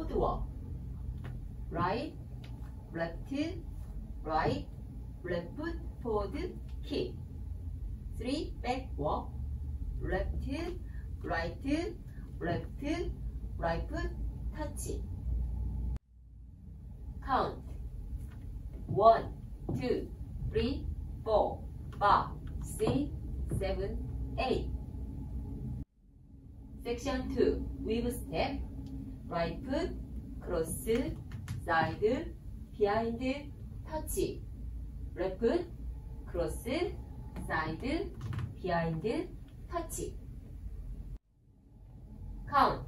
forward walk. Right, left, right, left foot forward, kick. 3, back walk. Left, right, left, right foot, touch. Count. 1, 2, 3, 4, 5, 6, 7, 8. Section 2. Weave step. Right foot, cross, side, behind, touch. Left foot, cross, side, behind, touch. Count.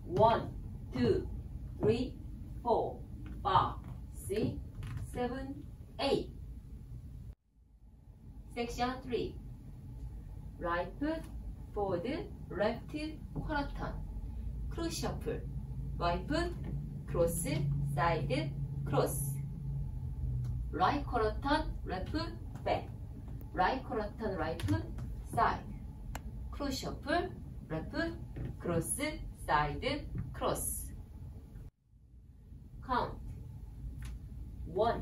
1, 2, 3, 4, 5, 6, 7, 8. Section 3. Right foot, forward, left, quarter turn. Cross shuffle. Right foot, cross, side, cross. Right quarter turn, left foot, back. Right quarter turn, right foot, side. Cross shuffle, left foot, cross, side, cross. Count. 1,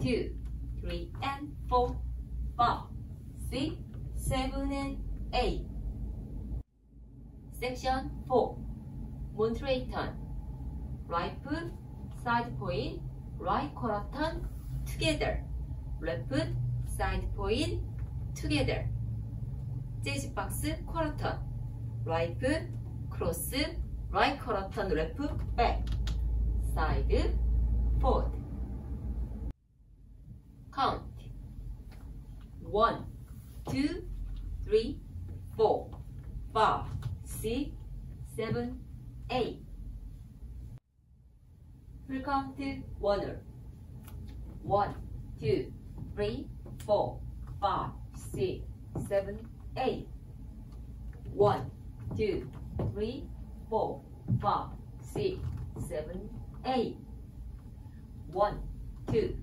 2, 3, and 4, 5, 6, 7, and 8. Section 4. Monterey turn. Right foot, side point, right quarter turn, together. Left foot, side point, together. Jazz box, quarter turn. Right foot, cross, right quarter turn, left foot, back. Side, forward. Count. 1, 2, 3, 4, 5, 6, 7, 8. Full count oneer. 1, 2, 3, 4, 5, 6, 7, 8. 1, 2, 3, 4, 5, 6, 7, 8. 1, 2,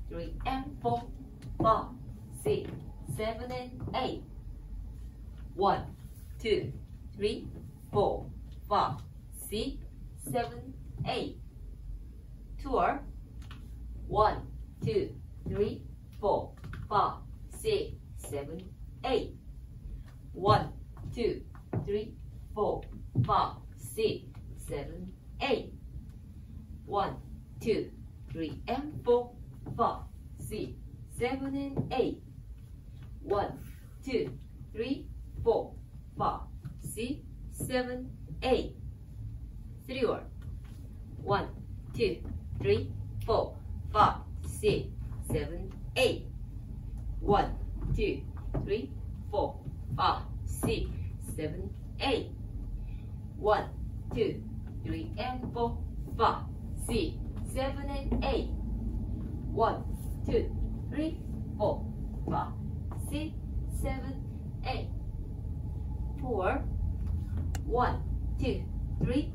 3, and 4, 5, 6, 7, and 8. 1, 2, 3, 4, 5, 6, 7, 8. Tour. 1, 2, 3, 4, 5, 6, 7, 8. 1, 2, 3, 4, 5, 6, 7, 8. 1, 2, 3, and 4, 5, 6, 7, and 8. 1, 2, 3, 4, 5, 6, 7, 8. 3 word. 1, 2, 3, 4, 5, 6, 7, 8. 1, 2, 3, 4, 5, 6, 7, 8. 1, 2, 3, and 4, 5, 6, 7, and 8. 1, 2, 3, 4, 5, 6, 7, 8. 4. 1, 2, 3,